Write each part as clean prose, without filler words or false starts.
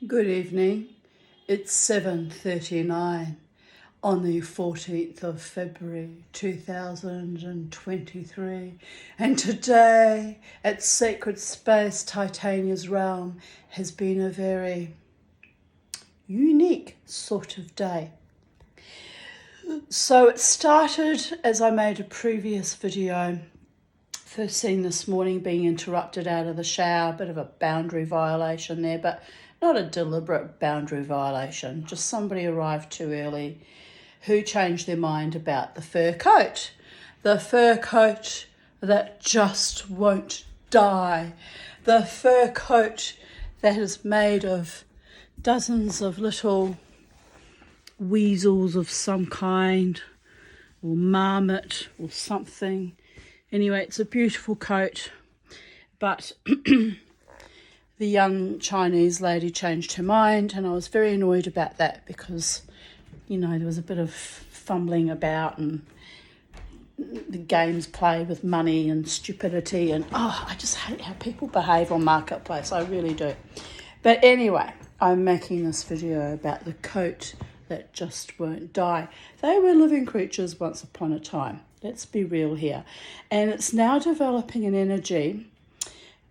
Good evening. It's 7:39 on the 14th of February 2023, and today at Sacred Space Titania's Realm has been a very unique sort of day. So it started as I made a previous video. First thing this morning, being interrupted out of the shower, bit of a boundary violation there, but not a deliberate boundary violation, just somebody arrived too early who changed their mind about the fur coat. The fur coat that just won't die. The fur coat that is made of dozens of little weasels of some kind, or marmot or something. Anyway, it's a beautiful coat, but the young Chinese lady changed her mind, and I was very annoyed about that because, you know, there was a bit of fumbling about and the games play with money and stupidity, and I just hate how people behave on Marketplace. I really do. But anyway, I'm making this video about the coat that just won't die. They were living creatures once upon a time. Let's be real here. And it's now developing an energy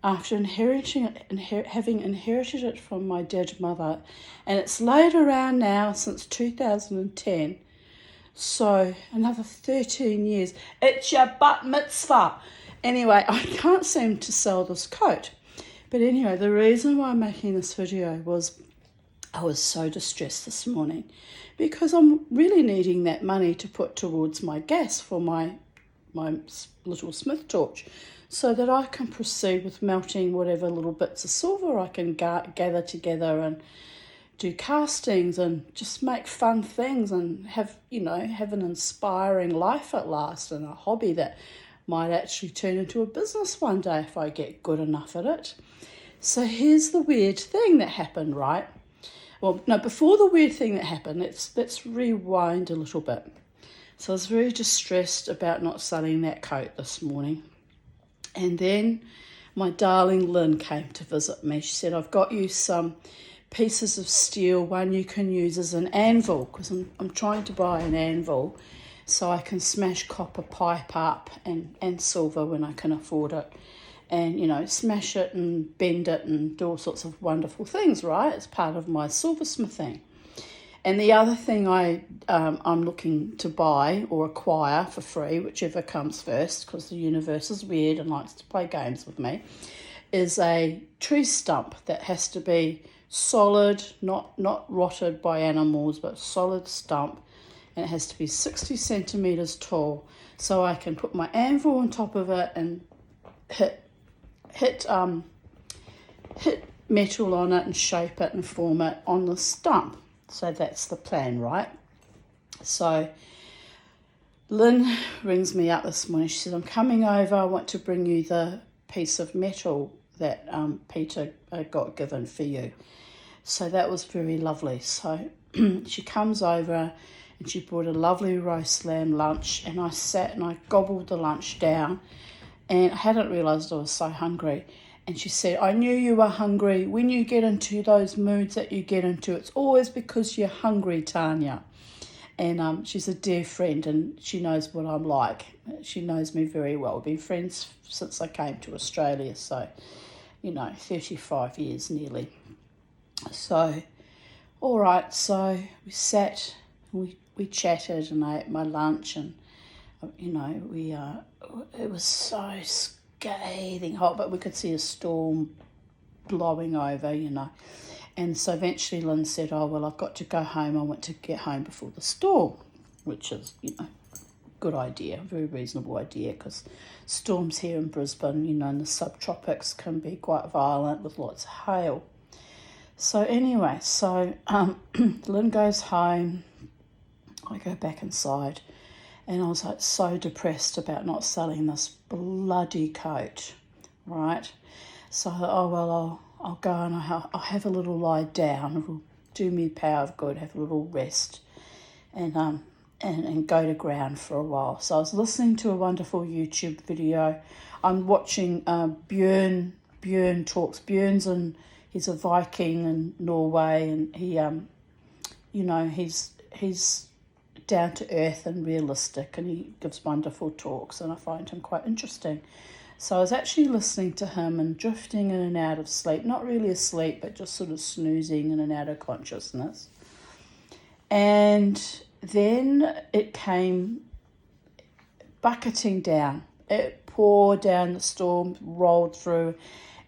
after having inherited it from my dead mother. And it's laid around now since 2010. So another 13 years. It's your bat mitzvah. Anyway, I can't seem to sell this coat. But anyway, the reason why I'm making this video was I was so distressed this morning because I'm really needing that money to put towards my gas for my little Smith torch so that I can proceed with melting whatever little bits of silver I can gather together and do castings and just make fun things and have an inspiring life at last, and a hobby that might actually turn into a business one day if I get good enough at it. So here's the weird thing that happened, right? Well, no, before the weird thing that happened, let's rewind a little bit. So I was very distressed about not selling that coat this morning. And then my darling Lynn came to visit me. She said, I've got you some pieces of steel, one you can use as an anvil, because I'm trying to buy an anvil so I can smash copper pipe up and silver when I can afford it. And, smash it and bend it and do all sorts of wonderful things, right? It's part of my silversmithing. And the other thing I'm looking to buy or acquire for free, whichever comes first, because the universe is weird and likes to play games with me, is a tree stump that has to be solid, not rotted by animals, but solid stump. And it has to be 60 centimetres tall, so I can put my anvil on top of it and hit metal on it and shape it and form it on the stump. So that's the plan, right? So Lynn rings me up this morning. She said, I'm coming over. I want to bring you the piece of metal that Peter got given for you. So that was very lovely. So she comes over and she brought a lovely roast lamb lunch, and I sat and I gobbled the lunch down, and I hadn't realised I was so hungry. And she said, I knew you were hungry. When you get into those moods that you get into, it's always because you're hungry, Tanya. And she's a dear friend, and she knows what I'm like. She knows me very well. We've been friends since I came to Australia, so, 35 years nearly. So, all right, so we sat, we chatted, and I ate my lunch, and, it was so scathing hot, but we could see a storm blowing over, And so eventually Lynn said, oh, well, I've got to go home. I want to get home before the storm, which is, good idea, very reasonable idea, because storms here in Brisbane, in the subtropics can be quite violent with lots of hail. So anyway, Lynn goes home. I go back inside. And I was so depressed about not selling this bloody coat, right? So I thought, I'll go and I'll have a little lie down. It'll do me power of good, have a little rest and go to ground for a while. So I was listening to a wonderful YouTube video. I'm watching Björn talks. Björn's in he's a Viking in Norway, and he he's down to earth and realistic, and he gives wonderful talks, and I find him quite interesting. So I was actually listening to him and drifting in and out of sleep, not really asleep, but just sort of snoozing in and out of consciousness. And then it came bucketing down. It poured down, the storm rolled through,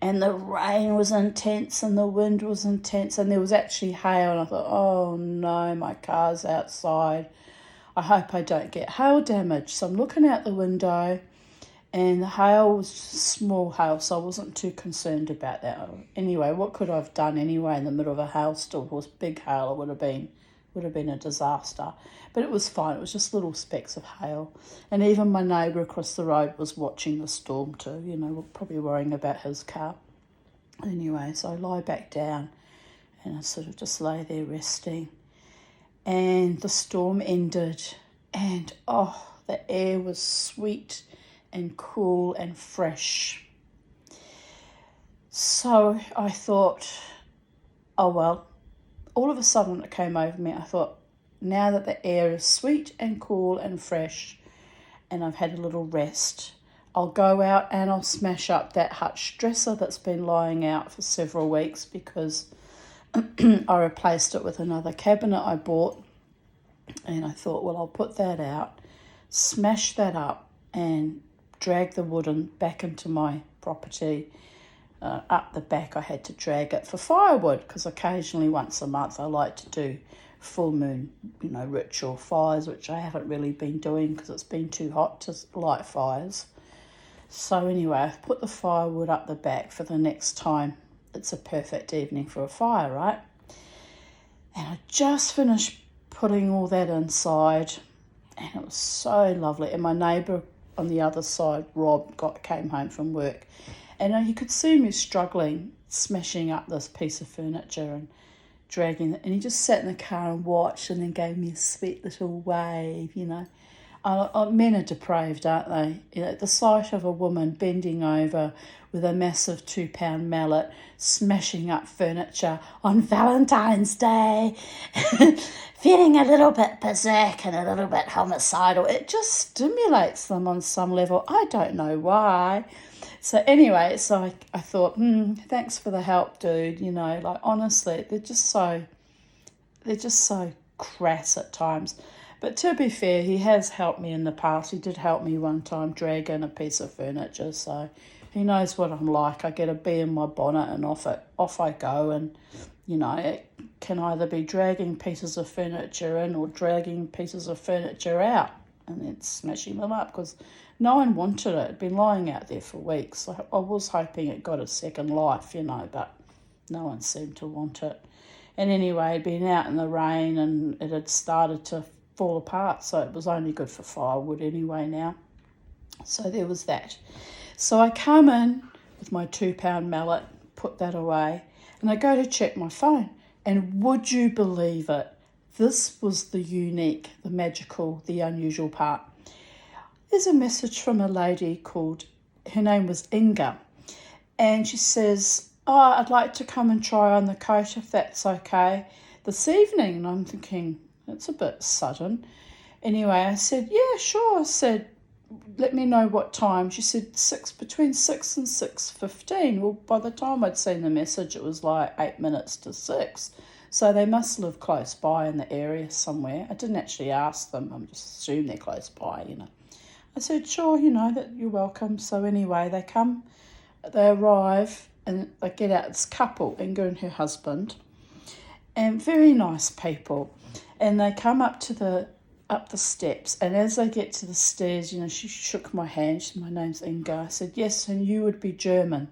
and the rain was intense and the wind was intense, and there was actually hail, and I thought, oh no, my car's outside. I hope I don't get hail damage. So I'm looking out the window, and the hail was small hail, so I wasn't too concerned about that. Anyway, what could I have done anyway in the middle of a hailstorm? If it was big hail, it would have been a disaster. But it was fine. It was just little specks of hail. And even my neighbour across the road was watching the storm too, probably worrying about his car. Anyway, so I lie back down and I sort of just lay there resting. And the storm ended, and the air was sweet and cool and fresh. So I thought, oh well, all of a sudden it came over me. I thought, now that the air is sweet and cool and fresh and I've had a little rest, I'll go out and I'll smash up that hutch dresser that's been lying out for several weeks, because I replaced it with another cabinet I bought, and I thought, well, I'll put that out, smash that up and drag the wooden back into my property. Up the back I had to drag it for firewood, because occasionally once a month I like to do full moon, ritual fires, which I haven't really been doing because it's been too hot to light fires. So anyway, I've put the firewood up the back for the next time. It's a perfect evening for a fire, right? And I just finished putting all that inside, and it was so lovely. And my neighbour on the other side, Rob, came home from work, and he could see me struggling, smashing up this piece of furniture and dragging it. And he just sat in the car and watched, and then gave me a sweet little wave, Men are depraved, aren't they? The sight of a woman bending over with a massive 2-pound mallet, smashing up furniture on Valentine's Day, feeling a little bit berserk and a little bit homicidal. It just stimulates them on some level. I don't know why. So anyway, I thought, thanks for the help, dude. Honestly, they're just so crass at times. But to be fair, he has helped me in the past. He did help me one time drag in a piece of furniture, so he knows what I'm like. I get a bee in my bonnet and off I go. And, it can either be dragging pieces of furniture in or dragging pieces of furniture out and then smashing them up, because no one wanted it. It'd been lying out there for weeks. I was hoping it got a second life, but no one seemed to want it. And anyway, it'd been out in the rain and it had started to fall apart, so it was only good for firewood anyway now. So there was that. So I come in with my 2-pound mallet, put that away, and I go to check my phone. And would you believe it? This was the unique, the magical, the unusual part. There's a message from a lady her name was Inga, and she says, I'd like to come and try on the coat if that's okay this evening. And I'm thinking, it's a bit sudden. Anyway, I said, yeah, sure. I said, let me know what time. She said between 6 and 6:15. Well, by the time I'd seen the message, it was like 8 minutes to 6. So they must live close by in the area somewhere. I didn't actually ask them. I just assumed they're close by, I said, sure, that you're welcome. So anyway, they arrive, and they get out, this couple, Inga and her husband, and very nice people. And they come up the steps, and as they get to the stairs, she shook my hand. She said, my name's Inga. I said, yes, and you would be German.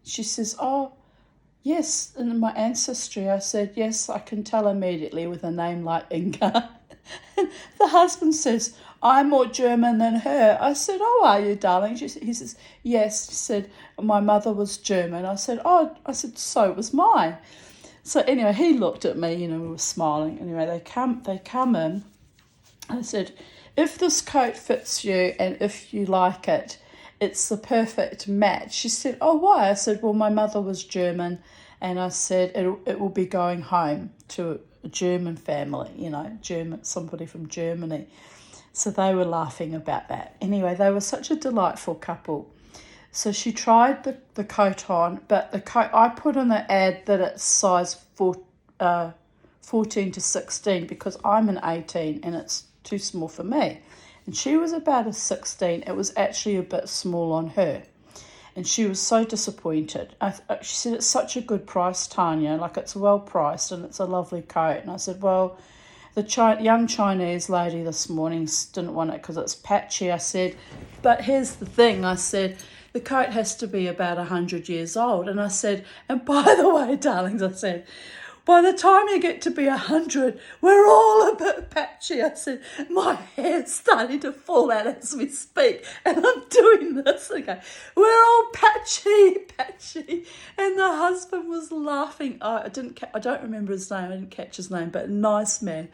She says, oh, yes, in my ancestry. I said, yes, I can tell immediately with a name like Inga. The husband says, I'm more German than her. I said, oh, are you, darling? He says, yes. She said, my mother was German. I said, so was mine. So anyway, he looked at me, we were smiling. Anyway, they come in. I said, if this coat fits you and if you like it, it's the perfect match. She said, oh, why? I said, well, my mother was German And I said, it will be going home to a German family, somebody from Germany. So they were laughing about that. Anyway, they were such a delightful couple. So she tried the coat on, but the coat, I put in the ad that it's size 14 to 16 because I'm an 18 and it's too small for me. And she was about a 16. It was actually a bit small on her. And she was so disappointed. She said, it's such a good price, Tanya. Like, it's well priced and it's a lovely coat. And I said, well, the young Chinese lady this morning didn't want it because it's patchy. I said, but here's the thing. I said, the coat has to be about 100 years old. And I said, and by the way, darlings, I said, by the time you get to be 100, we're all a bit patchy. I said, my hair's starting to fall out as we speak, and I'm doing this again. We're all patchy. And the husband was laughing. I don't remember his name. I didn't catch his name, but nice man,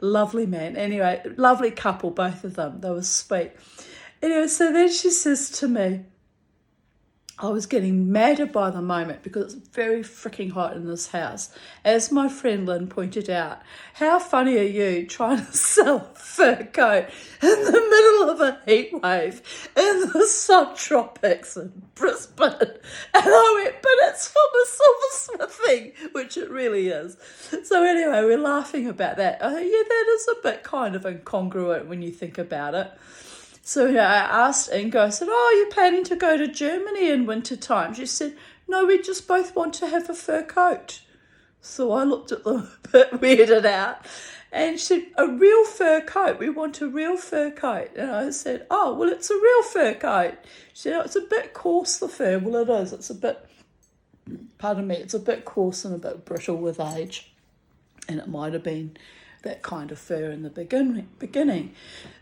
lovely man. Anyway, lovely couple, both of them. They were sweet. Anyway, so then she says to me, I was getting madder by the moment because it's very freaking hot in this house. As my friend Lynn pointed out, how funny are you trying to sell a fur coat in the middle of a heat wave in the subtropics in Brisbane? And I went, but it's from a silversmithing, which it really is. So anyway, we're laughing about that. Yeah, that is a bit kind of incongruent when you think about it. So I asked Inga, I said, oh, are you planning to go to Germany in winter time? She said, no, we just both want to have a fur coat. So I looked at them a bit weirded out. And she said, a real fur coat. We want a real fur coat. And I said, oh, well, it's a real fur coat. She said, oh, it's a bit coarse, the fur. Well, it is. It's a bit, pardon me, it's a bit coarse and a bit brittle with age. And it might have been that kind of fur in the beginning.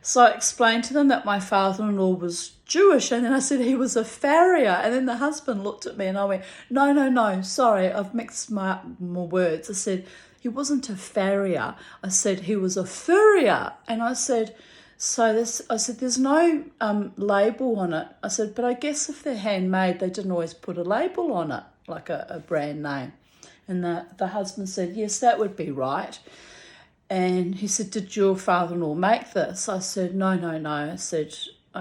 So I explained to them that my father-in-law was Jewish, and then I said he was a farrier, and then the husband looked at me and I went, no, sorry, I've mixed my words. I said, he wasn't a farrier. I said he was a furrier. And I said, there's no label on it. I said, but I guess if they're handmade, they didn't always put a label on it, like a brand name. And the husband said, yes, that would be right. And he said, did your father-in-law make this? I said, no. I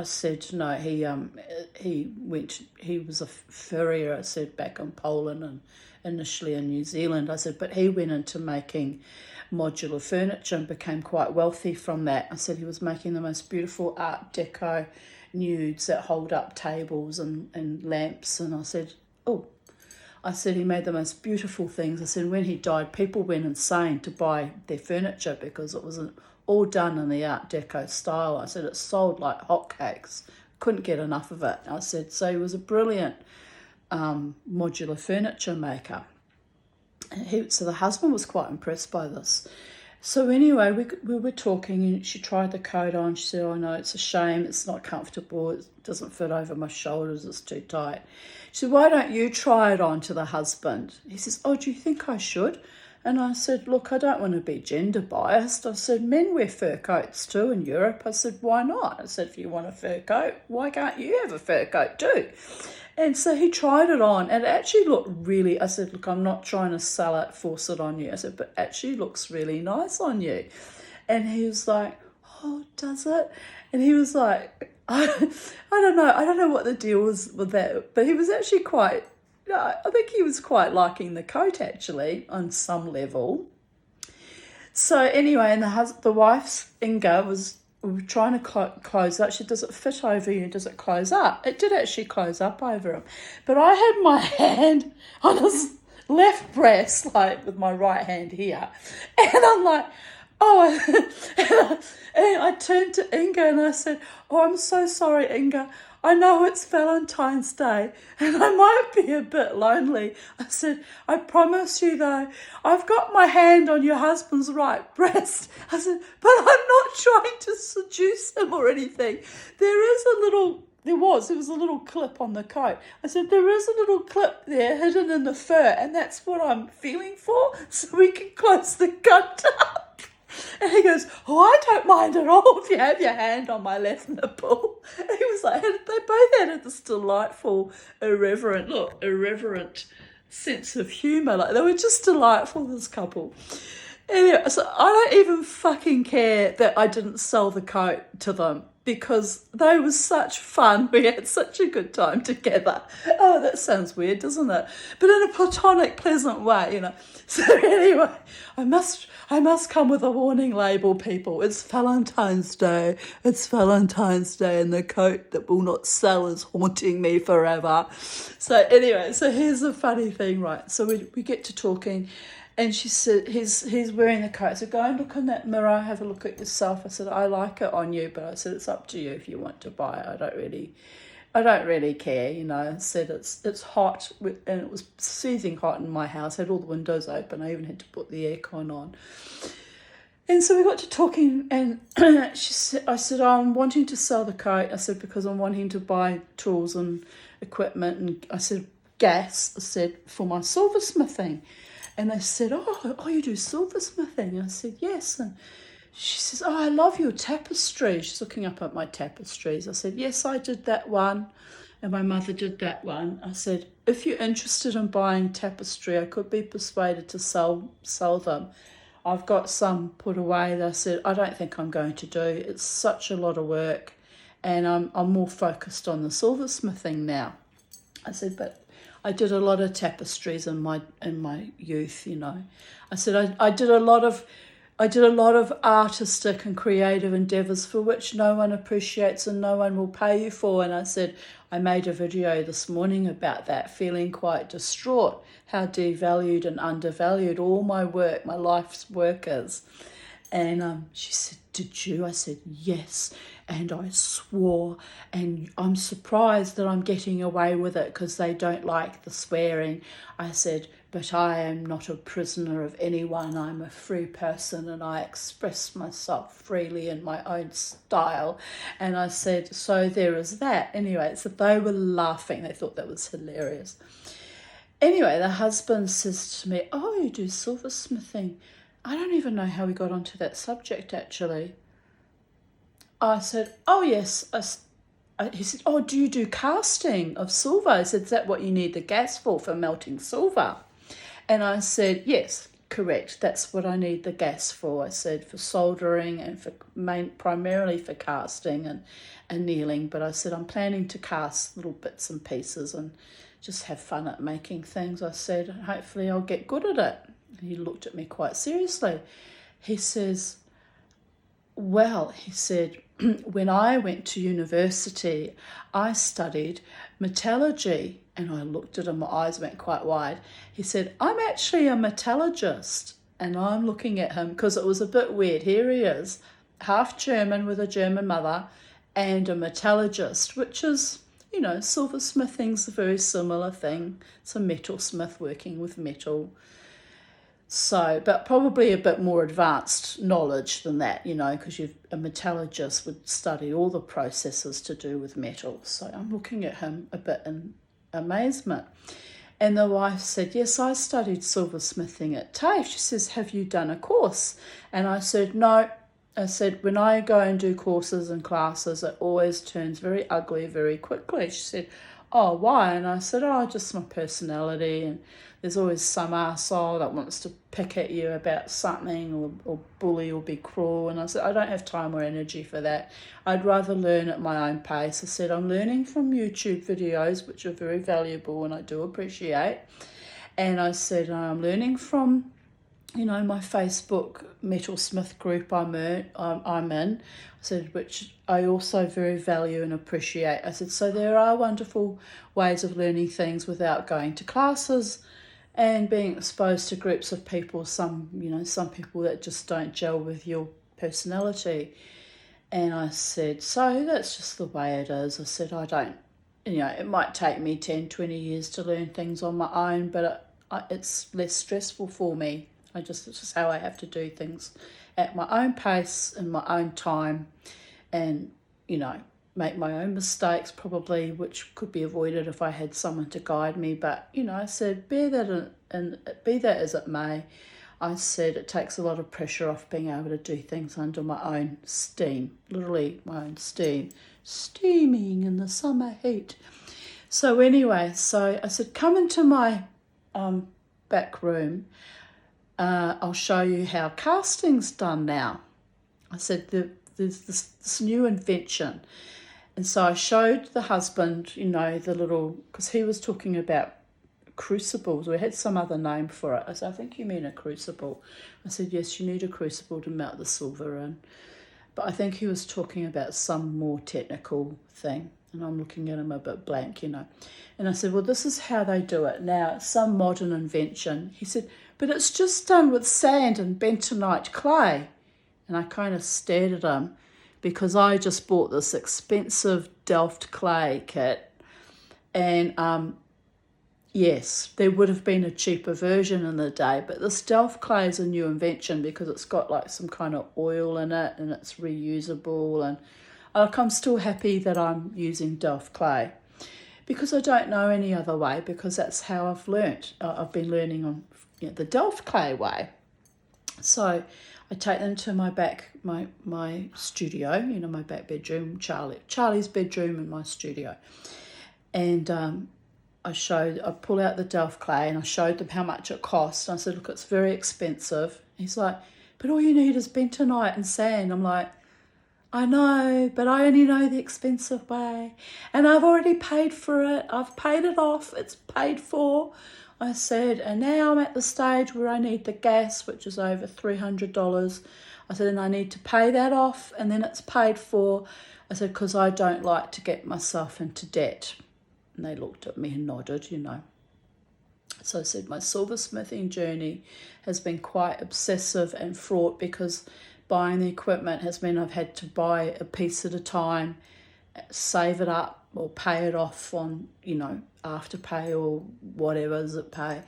said, no, he was a furrier, I said, back in Poland and initially in New Zealand. I said, but he went into making modular furniture and became quite wealthy from that. I said he was making the most beautiful Art Deco nudes that hold up tables and lamps. And I said, he made the most beautiful things. I said, when he died, people went insane to buy their furniture because it was all done in the Art Deco style. I said, it sold like hotcakes. Couldn't get enough of it. I said, so he was a brilliant modular furniture maker. So the husband was quite impressed by this. So anyway, we were talking and she tried the coat on. She said, oh no, it's a shame. It's not comfortable. It doesn't fit over my shoulders. It's too tight. She said, why don't you try it on to the husband? He says, oh, do you think I should? And I said, look, I don't want to be gender biased. I said, men wear fur coats too in Europe. I said, why not? I said, if you want a fur coat, why can't you have a fur coat too? And so he tried it on and it actually looked really, I said, look, I'm not trying to sell it, force it on you. I said, but actually looks really nice on you. And he was like, oh, does it? And he was like, I don't know what the deal was with that, but he was actually I think he was quite liking the coat actually on some level. So anyway, and the wife's Inga we were trying to close up. She said, does it fit over you? Does it close up? It did actually close up over him. But I had my hand on his left breast, like with my right hand here. And I'm like, and I turned to Inga and I said, oh, I'm so sorry, Inga. I know it's Valentine's Day and I might be a bit lonely. I said, I promise you though, I've got my hand on your husband's right breast. I said, but I'm not trying to seduce him or anything. There was a little clip on the coat. I said, there is a little clip there hidden in the fur and that's what I'm feeling for so we can close the cut up. And he goes, oh, I don't mind at all if you have your hand on my left nipple. And he was like, they both had this delightful, irreverent sense of humour. Like, they were just delightful, this couple. Anyway, so I don't even fucking care that I didn't sell the coat to them, because they were such fun. We had such a good time together. Oh, that sounds weird, doesn't it? But in a platonic, pleasant way, you know. So anyway, I must come with a warning label, people. It's Valentine's Day. It's Valentine's Day, and the coat that will not sell is haunting me forever. So anyway, so here's the funny thing, right? So we get to talking, and she said, he's wearing the coat. I said, go and look in that mirror, have a look at yourself. I said, I like it on you, but I said, it's up to you if you want to buy it. I don't really care, you know. I said, it's hot, and it was seething hot in my house. I had all the windows open. I even had to put the aircon on. And so we got to talking, and I said, oh, I'm wanting to sell the coat. I said, because I'm wanting to buy tools and equipment. And I said, gas, I said, for my silversmithing. And they said, oh, you do silversmithing? I said, yes. And she says, oh, I love your tapestry. She's looking up at my tapestries. I said, yes, I did that one, and my mother did that one. I said, if you're interested in buying tapestry, I could be persuaded to sell them. I've got some put away that I said, I don't think I'm going to do. It's such a lot of work, and I'm more focused on the silversmithing now. I said, but I did a lot of tapestries in my youth, you know. I said I did a lot of artistic and creative endeavours for which no one appreciates and no one will pay you for. And I said, I made a video this morning about that, feeling quite distraught, how devalued and undervalued all my work, my life's work is. And she said, did you? I said, yes. And I swore, and I'm surprised that I'm getting away with it because they don't like the swearing. I said, but I am not a prisoner of anyone. I'm a free person, and I express myself freely in my own style. And I said, so there is that. Anyway, so they were laughing. They thought that was hilarious. Anyway, the husband says to me, oh, you do silversmithing. I don't even know how we got onto that subject, actually. I said, oh, yes. He said, oh, do you do casting of silver? I said, is that what you need the gas for melting silver? And I said, yes, correct. That's what I need the gas for. I said, for soldering and primarily for casting and annealing. But I said, I'm planning to cast little bits and pieces and just have fun at making things. I said, hopefully I'll get good at it. He looked at me quite seriously. He says, well, he said, when I went to university, I studied metallurgy. And I looked at him, my eyes went quite wide. He said, I'm actually a metallurgist. And I'm looking at him because it was a bit weird. Here he is, half German with a German mother and a metallurgist, which is, you know, silversmithing's a very similar thing. It's a metalsmith working with metal. So, but probably a bit more advanced knowledge than that, you know, because a metallurgist would study all the processes to do with metal. So I'm looking at him a bit in amazement. And the wife said, yes, I studied silversmithing at TAFE. She says, have you done a course? And I said, no. I said, when I go and do courses and classes, it always turns very ugly very quickly. She said, oh, why? And I said, oh, just my personality, and there's always some arsehole that wants to pick at you about something or bully or be cruel. And I said, I don't have time or energy for that. I'd rather learn at my own pace. I said, I'm learning from YouTube videos, which are very valuable and I do appreciate. And I said, I'm learning from, you know, my Facebook metalsmith group I'm in. I said, which I also very value and appreciate. I said, so there are wonderful ways of learning things without going to classes and being exposed to groups of people, some people that just don't gel with your personality. And I said, so that's just the way it is. I said, I don't, you know, it might take me 10, 20 years to learn things on my own, but it's less stressful for me. It's just how I have to do things at my own pace, in my own time, and, you know, make my own mistakes probably, which could be avoided if I had someone to guide me. But, you know, I said, bear that and be that as it may, I said it takes a lot of pressure off being able to do things under my own steam, literally my own steam, steaming in the summer heat. So anyway, so I said, come into my back room, I'll show you how casting's done now. I said, there's this new invention. And so I showed the husband, you know, the little, because he was talking about crucibles. We had some other name for it. I said, I think you mean a crucible. I said, yes, you need a crucible to melt the silver in. But I think he was talking about some more technical thing. And I'm looking at him a bit blank, you know. And I said, well, this is how they do it now. It's some modern invention. He said, but it's just done with sand and bentonite clay. And I kind of stared at him because I just bought this expensive Delft clay kit. And yes, there would have been a cheaper version in the day, but this Delft clay is a new invention because it's got like some kind of oil in it and it's reusable. And like, I'm still happy that I'm using Delft clay because I don't know any other way, because that's how I've learnt. I've been learning on, you know, the Delft clay way. So I take them to my studio, you know, my back bedroom, Charlie's bedroom and my studio. And I pull out the Delft clay and I showed them how much it cost. And I said, look, it's very expensive. He's like, but all you need is bentonite and sand. I'm like, I know, but I only know the expensive way. And I've already paid for it. I've paid it off. It's paid for. I said, and now I'm at the stage where I need the gas, which is over $300. I said, and I need to pay that off, and then it's paid for. I said, because I don't like to get myself into debt. And they looked at me and nodded, you know. So I said, my silversmithing journey has been quite obsessive and fraught because buying the equipment has meant I've had to buy a piece at a time, save it up or pay it off on, you know, afterpay or whatever is it pay.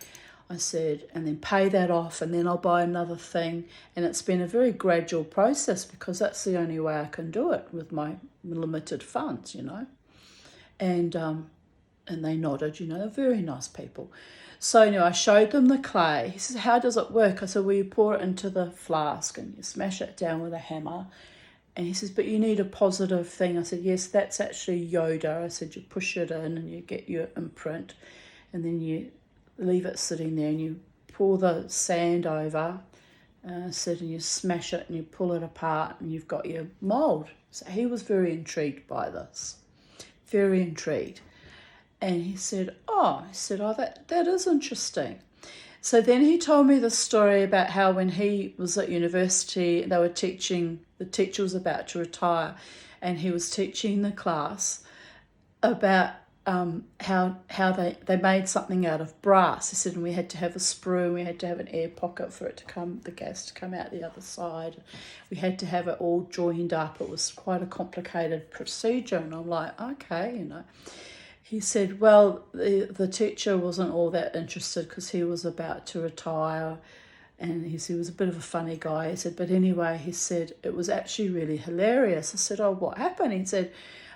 I said, and then pay that off and then I'll buy another thing. And it's been a very gradual process because that's the only way I can do it with my limited funds, you know. And they nodded, you know, they're very nice people. So anyway, I showed them the clay. He says, how does it work? I said, well, you pour it into the flask and you smash it down with a hammer. And he says, but you need a positive thing. I said, yes, that's actually Yoda. I said, you push it in and you get your imprint. And then you leave it sitting there and you pour the sand over. I said, and you smash it and you pull it apart and you've got your mould. So he was very intrigued by this. Very intrigued. And he said, oh, that is interesting. So then he told me the story about how when he was at university, they were teaching, the teacher was about to retire, and he was teaching the class about how they made something out of brass. He said, and we had to have a sprue, and we had to have an air pocket for it to come, the gas to come out the other side. We had to have it all joined up. It was quite a complicated procedure. And I'm like, okay, you know. He said, well, the teacher wasn't all that interested because he was about to retire, and he said he was a bit of a funny guy. He said, but anyway, he said, it was actually really hilarious. I said, oh, what happened? He said,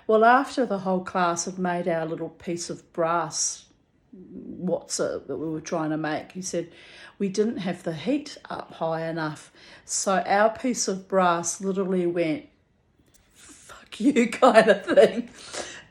well, after the whole class had made our little piece of brass, that we were trying to make, he said, we didn't have the heat up high enough. So our piece of brass literally went, fuck you kind of thing.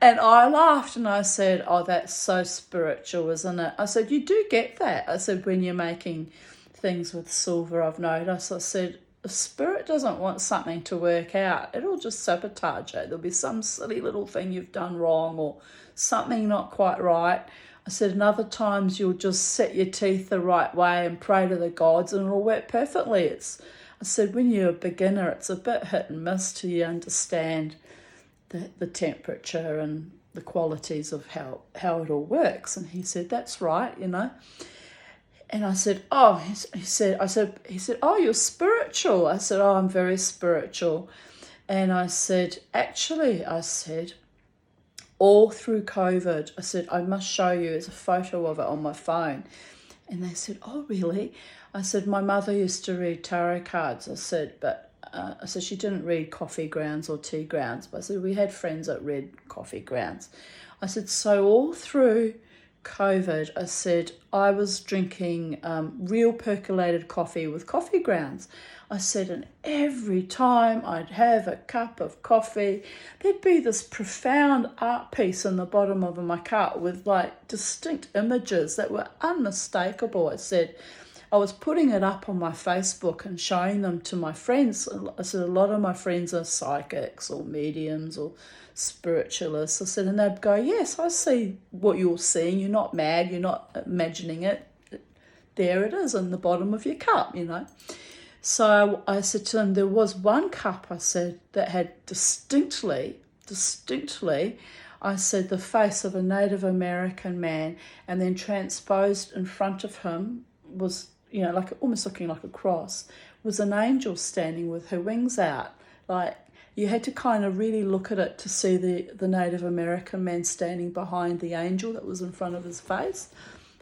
And I laughed and I said, oh, that's so spiritual, isn't it? I said, you do get that. I said, when you're making things with silver, I've noticed. I said, if spirit doesn't want something to work out, it'll just sabotage it. There'll be some silly little thing you've done wrong or something not quite right. I said, and other times you'll just set your teeth the right way and pray to the gods and it'll work perfectly. I said, when you're a beginner, it's a bit hit and miss till you understand the temperature and the qualities of how it all works. And he said, that's right, you know. And I said, oh, he said, oh, you're spiritual. I said, oh, I'm very spiritual. And I said, actually, all through COVID, I said, I must show you, there's a photo of it on my phone. And they said, oh, really? I said, my mother used to read tarot cards. I said, she didn't read coffee grounds or tea grounds. But I said, we had friends that read coffee grounds. I said, so all through COVID, I said I was drinking real percolated coffee with coffee grounds. I said, and every time I'd have a cup of coffee, there'd be this profound art piece in the bottom of my cup with like distinct images that were unmistakable. I said, I was putting it up on my Facebook and showing them to my friends. I said, a lot of my friends are psychics or mediums or spiritualists. I said, and they'd go, yes, I see what you're seeing. You're not mad. You're not imagining it. There it is in the bottom of your cup, you know. So I said to them, there was one cup, I said, that had distinctly, I said, the face of a Native American man, and then transposed in front of him was, you know, like almost looking like a cross, was an angel standing with her wings out. Like, you had to kind of really look at it to see the Native American man standing behind the angel that was in front of his face.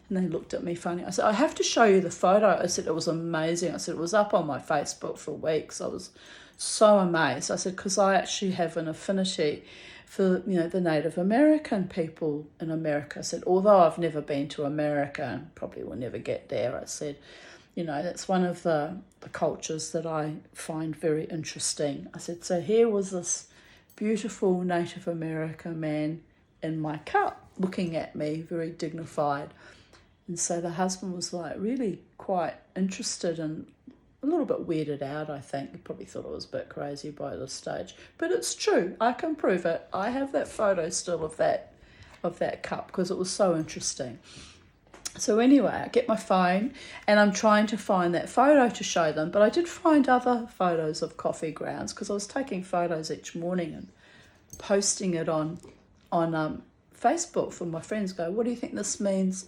And they looked at me funny. I said, I have to show you the photo. I said, it was amazing. I said, it was up on my Facebook for weeks. I was so amazed. I said, because I actually have an affinity for, you know, the Native American people in America. I said, although I've never been to America and probably will never get there, I said, you know, that's one of the cultures that I find very interesting. I said, so here was this beautiful Native American man in my cup looking at me, very dignified. And so the husband was like really quite interested and a little bit weirded out, I think. He probably thought I was a bit crazy by this stage. But it's true. I can prove it. I have that photo still of that cup because it was so interesting. So anyway, I get my phone and I'm trying to find that photo to show them. But I did find other photos of coffee grounds because I was taking photos each morning and posting it on Facebook for my friends. Go, what do you think this means?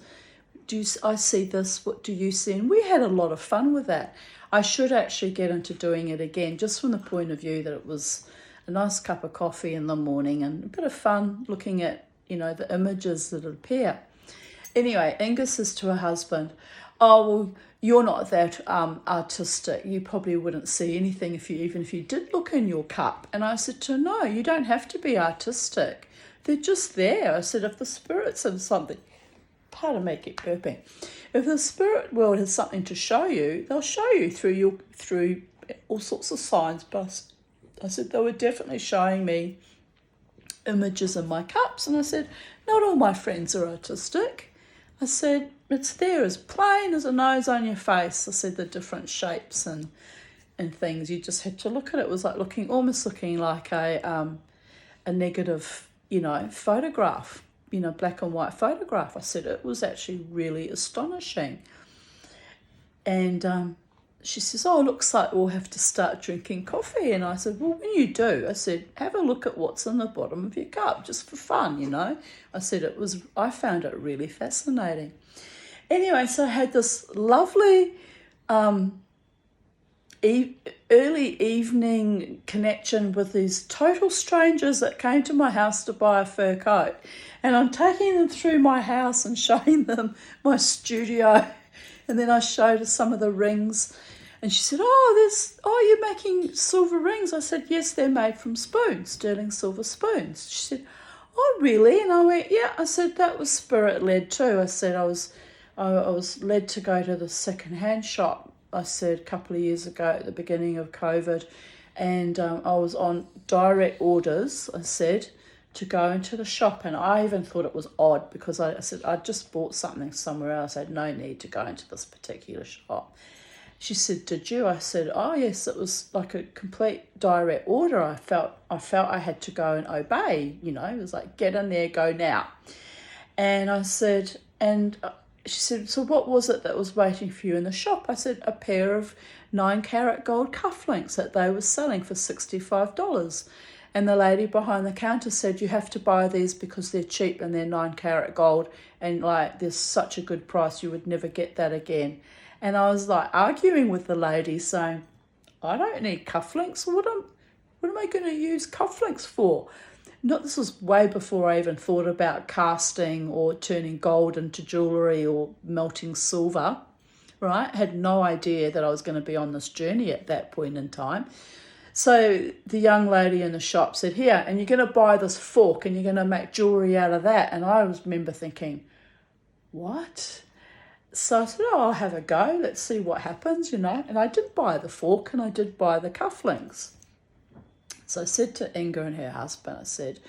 I see this, what do you see? And we had a lot of fun with that. I should actually get into doing it again, just from the point of view that it was a nice cup of coffee in the morning and a bit of fun looking at, you know, the images that appear. Anyway, Inga says to her husband, oh, well, you're not that artistic. You probably wouldn't see anything even if you did look in your cup. And I said to her, no, you don't have to be artistic. They're just there. I said, if the spirits have something, pardon me, keep burping. If the spirit world has something to show you, they'll show you through all sorts of signs. But I said they were definitely showing me images in my cups. And I said, not all my friends are artistic. I said, it's there as plain as a nose on your face. I said the different shapes and things. You just had to look at it. It was like almost looking like a negative, you know, photograph. You know, black and white photograph. I said it was actually really astonishing. And she says, oh, it looks like we'll have to start drinking coffee. And I said, well, when you do, I said, have a look at what's in the bottom of your cup, just for fun, you know. I said I found it really fascinating. Anyway, so I had this lovely early evening connection with these total strangers that came to my house to buy a fur coat. And I'm taking them through my house and showing them my studio. And then I showed her some of the rings. And she said, you're making silver rings. I said, yes, they're made from spoons, sterling silver spoons. She said, oh, really? And I went, yeah. I said, that was spirit-led too. I said, I was led to go to the second-hand shop, I said, a couple of years ago at the beginning of COVID. And I was on direct orders, I said, to go into the shop. And I even thought it was odd because I said, I just bought something somewhere else. I had no need to go into this particular shop. She said, did you? I said, oh, yes, it was like a complete direct order. I felt I had to go and obey, you know. It was like, get in there, go now. And I said, and she said, so what was it that was waiting for you in the shop? I said, a pair of 9-carat gold cufflinks that they were selling for $65. And the lady behind the counter said, you have to buy these because they're cheap and they're 9-carat gold. And like, there's such a good price, you would never get that again. And I was like arguing with the lady saying, I don't need cufflinks. What am I going to use cufflinks for? This was way before I even thought about casting or turning gold into jewellery or melting silver, right? I had no idea that I was going to be on this journey at that point in time. So the young lady in the shop said, here, and you're going to buy this fork and you're going to make jewellery out of that. And I remember thinking, what? So I said, oh, I'll have a go. Let's see what happens, you know. And I did buy the fork and I did buy the cufflinks. So I said to Inga and her husband, I said,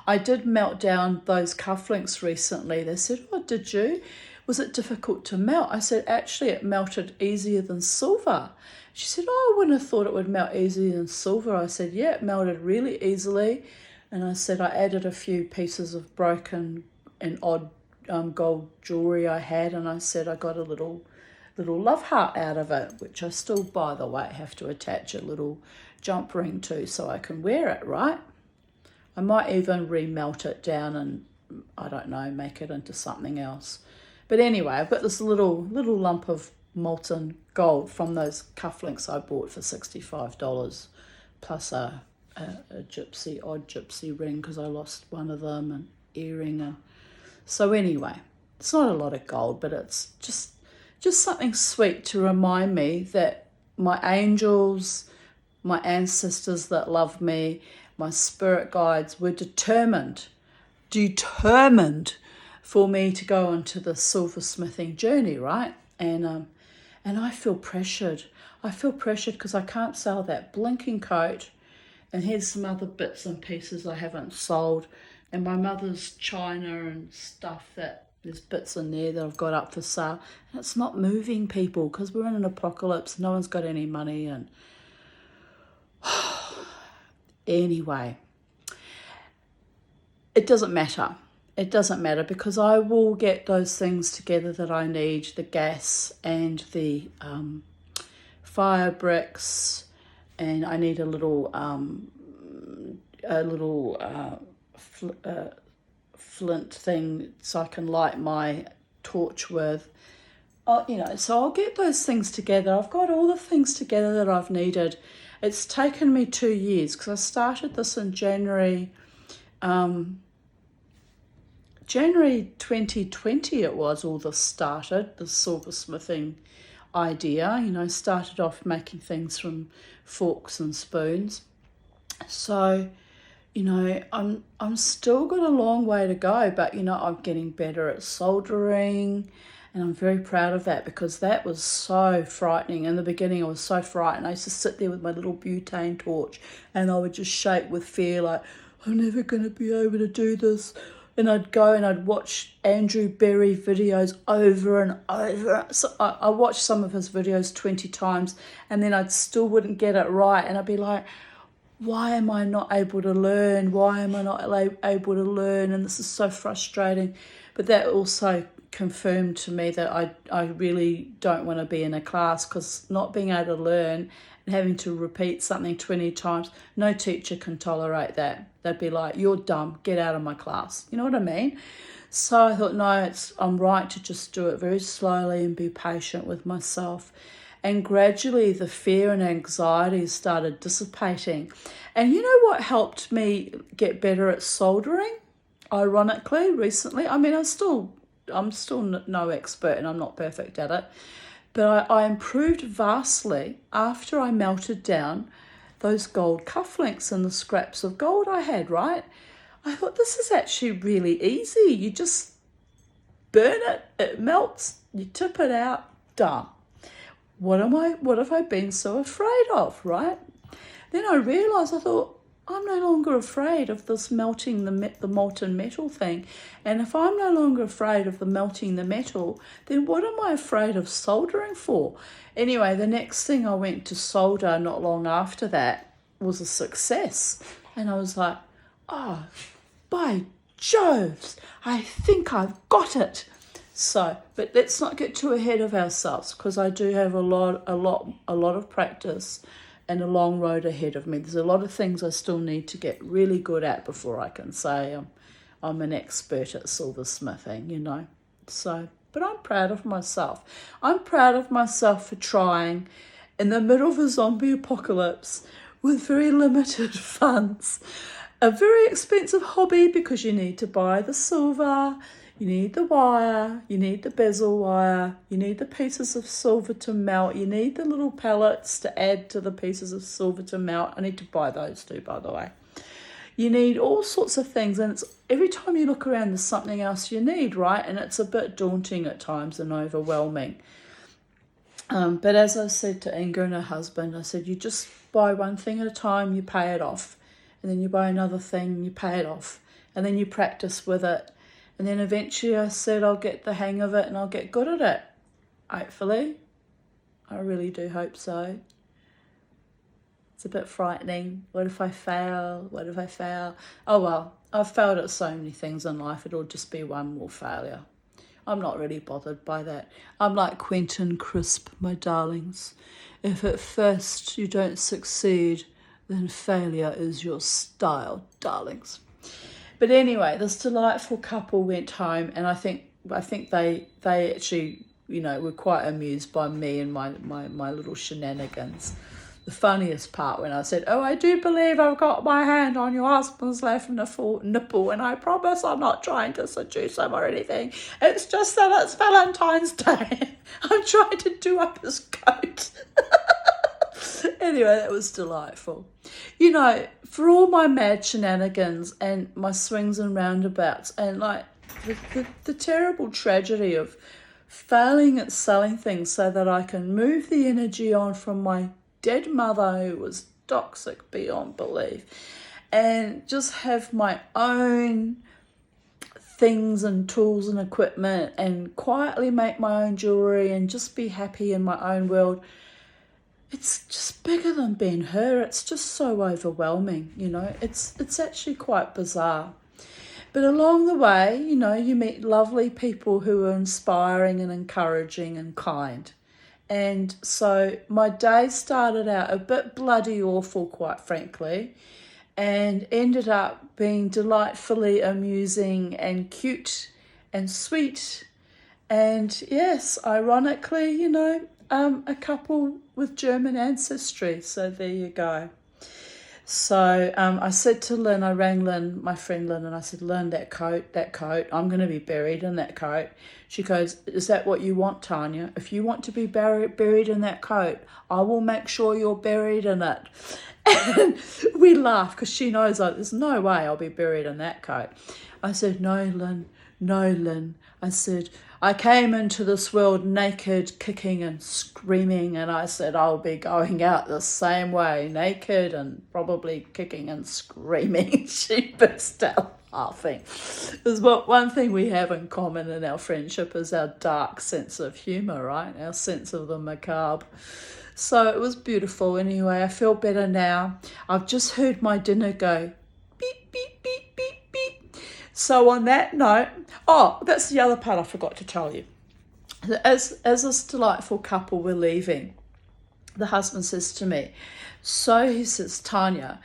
I did melt down those cufflinks recently. They said, oh, did you? Was it difficult to melt? I said, actually, it melted easier than silver. She said, oh, I wouldn't have thought it would melt easier than silver. I said, yeah, it melted really easily. And I said, I added a few pieces of broken and odd gold jewellery I had. And I said, I got a little love heart out of it, which I still, by the way, have to attach a little jump ring to so I can wear it, right? I might even remelt it down and, I don't know, make it into something else. But anyway, I've got this little lump of molten gold from those cufflinks I bought for $65, plus a odd gypsy ring because I lost one of them, and earring. And so anyway, it's not a lot of gold, but it's just something sweet to remind me that my angels, my ancestors that love me, my spirit guides were determined for me to go into the silversmithing journey, right? And I feel pressured. I feel pressured because I can't sell that blinking coat. And here's some other bits and pieces I haven't sold. And my mother's china and stuff, that there's bits in there that I've got up for sale. And it's not moving, people, because we're in an apocalypse. No one's got any money. And anyway, it doesn't matter. It doesn't matter because I will get those things together that I need, the gas and the fire bricks, and I need a little flint thing so I can light my torch with. So I'll get those things together. I've got all the things together that I've needed. It's taken me 2 years because I started this in January 2020 it was, all this started, the silversmithing idea. Started off making things from forks and spoons. So, I'm still got a long way to go, but, I'm getting better at soldering, and I'm very proud of that because that was so frightening. In the beginning, I was so frightened. I used to sit there with my little butane torch and I would just shake with fear, like, I'm never going to be able to do this. And I'd go and I'd watch Andrew Berry videos over and over. So I watched some of his videos 20 times and then I still wouldn't get it right. And I'd be like, why am I not able to learn? Why am I not able to learn? And this is so frustrating. But that also confirmed to me that I really don't want to be in a class, because not being able to learn and having to repeat something 20 times, no teacher can tolerate that. They'd be like, you're dumb, get out of my class. You know what I mean? So I thought, no, I'm right to just do it very slowly and be patient with myself. And gradually the fear and anxiety started dissipating. And you know what helped me get better at soldering? Ironically, recently, I mean, I'm still no expert and I'm not perfect at it, but I improved vastly after I melted down those gold cufflinks and the scraps of gold I had, right? I thought, this is actually really easy. You just burn it, it melts, you tip it out, done. What have I been so afraid of, right? Then I realised, I thought, I'm no longer afraid of this melting the molten metal thing. And if I'm no longer afraid of the melting the metal, then what am I afraid of soldering for? Anyway, the next thing I went to solder not long after that was a success. And I was like, oh, by Joves, I think I've got it. So, but let's not get too ahead of ourselves, because I do have a lot of practice and a long road ahead of me. There's a lot of things I still need to get really good at before I can say I'm an expert at silversmithing, So, but I'm proud of myself. I'm proud of myself for trying in the middle of a zombie apocalypse with very limited funds. A very expensive hobby, because you need to buy the silver, you need the wire, you need the bezel wire, you need the pieces of silver to melt, you need the little pellets to add to the pieces of silver to melt. I need to buy those too, by the way. You need all sorts of things, and it's every time you look around, there's something else you need, right? And it's a bit daunting at times and overwhelming. But as I said to Inga and her husband, I said, you just buy one thing at a time, you pay it off. And then you buy another thing, you pay it off. And then you practice with it. And then eventually I said, I'll get the hang of it and I'll get good at it. Hopefully. I really do hope so. It's a bit frightening. What if I fail? What if I fail? Oh well, I've failed at so many things in life, it'll just be one more failure. I'm not really bothered by that. I'm like Quentin Crisp, my darlings. If at first you don't succeed, then failure is your style, darlings. But anyway, this delightful couple went home, and I think they actually, were quite amused by me and my little shenanigans. The funniest part when I said, oh, I do believe I've got my hand on your husband's left nipple, and I promise I'm not trying to seduce him or anything. It's just that it's Valentine's Day. I'm trying to do up his coat. Anyway, that was delightful. For all my mad shenanigans and my swings and roundabouts and like the terrible tragedy of failing at selling things so that I can move the energy on from my dead mother who was toxic beyond belief and just have my own things and tools and equipment and quietly make my own jewelry and just be happy in my own world. It's just bigger than being her. It's just so overwhelming, It's actually quite bizarre. But along the way, you meet lovely people who are inspiring and encouraging and kind. And so my day started out a bit bloody awful, quite frankly, and ended up being delightfully amusing and cute and sweet. And yes, ironically, a couple with German ancestry. So there you go. So I said to Lynn, I rang Lynn, my friend Lynn, and I said, Lynn, that coat, I'm going to be buried in that coat. She goes, is that what you want, Tanya? If you want to be buried in that coat, I will make sure you're buried in it. And we laughed because she knows there's no way I'll be buried in that coat. I said, no, Lynn. I said, I came into this world naked, kicking and screaming, and I said I'll be going out the same way, naked and probably kicking and screaming. She burst out laughing. There's one thing we have in common in our friendship is our dark sense of humour, right? Our sense of the macabre. So it was beautiful. Anyway, I feel better now. I've just heard my dinner go beep, beep, beep, beep, beep. So on that note, that's the other part I forgot to tell you. As this delightful couple were leaving, the husband says to me, so he says, Tanya,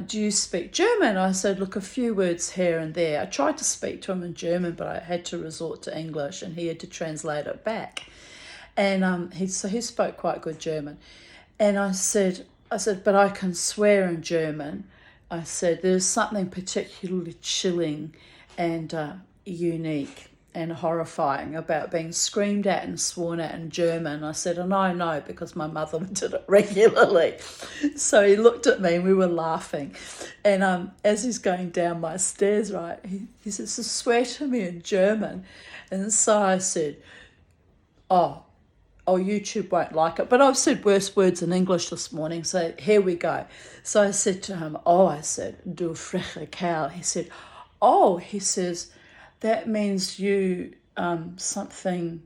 do you speak German? I said, look, a few words here and there. I tried to speak to him in German, but I had to resort to English, and he had to translate it back. And he spoke quite good German. And I said, but I can swear in German. I said, there's something particularly chilling and unique and horrifying about being screamed at and sworn at in German. I said, and I know because my mother did it regularly. So he looked at me and we were laughing. And as he's going down my stairs, right, he says, so swear to me in German. And so I said, oh, YouTube won't like it. But I've said worse words in English this morning, so here we go. So I said to him, I said, du freche Kerl. He said, he says, that means you something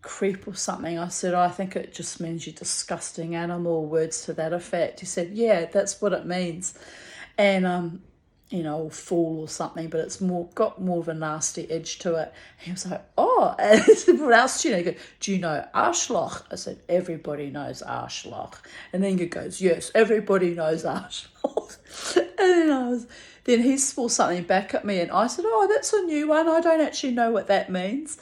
creep or something. I said, I think it just means you disgusting animal, words to that effect. He said, yeah, that's what it means. And fool or something, but it's got more of a nasty edge to it. He was like, and I said, what else do you know? He goes, do you know Arschloch? I said, everybody knows Arschloch. And then he goes, yes, everybody knows Arschloch. And then he swore something back at me, and I said, that's a new one. I don't actually know what that means.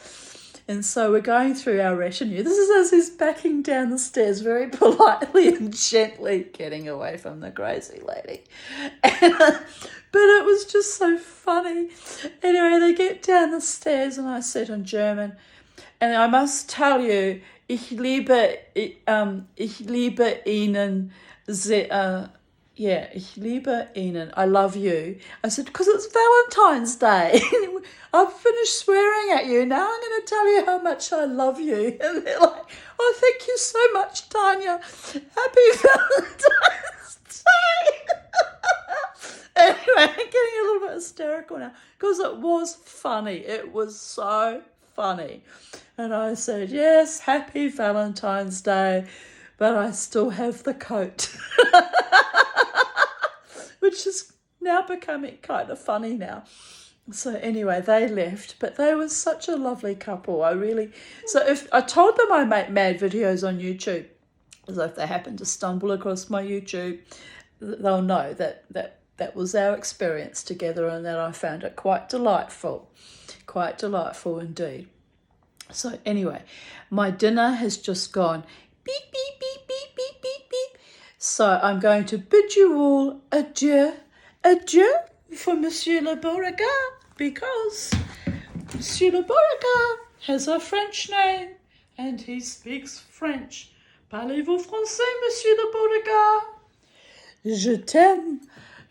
And so we're going through our retinue. This is as he's backing down the stairs very politely and gently getting away from the crazy lady. But it was just so funny. Anyway, they get down the stairs and I said in German, and I must tell you, ich liebe Ihnen sehr, yeah, ich liebe Ihnen. I love you. I said, because it's Valentine's Day. I've finished swearing at you. Now I'm going to tell you how much I love you. And they're like, oh, thank you so much, Tanya. Happy Valentine's Day. Anyway, I'm getting a little bit hysterical now because it was funny. It was so funny. And I said, yes, happy Valentine's Day, but I still have the coat. Which is now becoming kind of funny now. So anyway, they left, but they were such a lovely couple. So if I told them I make mad videos on YouTube, so if they happen to stumble across my YouTube, they'll know that was our experience together and that I found it quite delightful indeed. So anyway, my dinner has just gone beep, beep, beep, beep, beep, beep, beep. So I'm going to bid you all adieu, adieu for Monsieur Le Beauregard, because Monsieur Le Beauregard has a French name and he speaks French. Parlez-vous français, Monsieur Le Beauregard?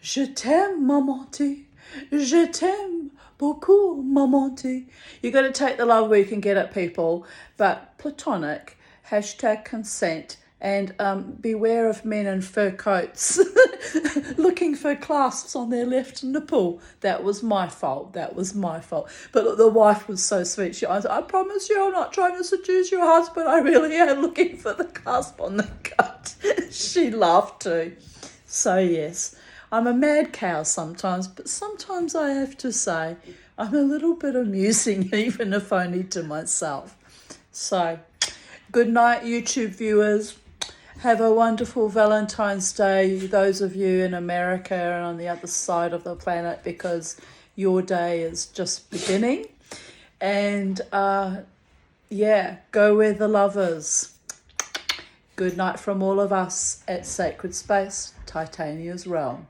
Je t'aime, mamanty. Je t'aime beaucoup, mamanty. You got to take the love where you can get it, people, but platonic, #consent, and beware of men in fur coats looking for clasps on their left nipple. That was my fault. But the wife was so sweet. She said, I promise you I'm not trying to seduce your husband. I really am looking for the clasp on the gut. She laughed too. So yes, I'm a mad cow sometimes, but sometimes I have to say I'm a little bit amusing, even if only to myself. So, good night, YouTube viewers. Have a wonderful Valentine's Day, those of you in America and on the other side of the planet, because your day is just beginning. And go where the love is. Good night from all of us at Sacred Space, Titania's Realm.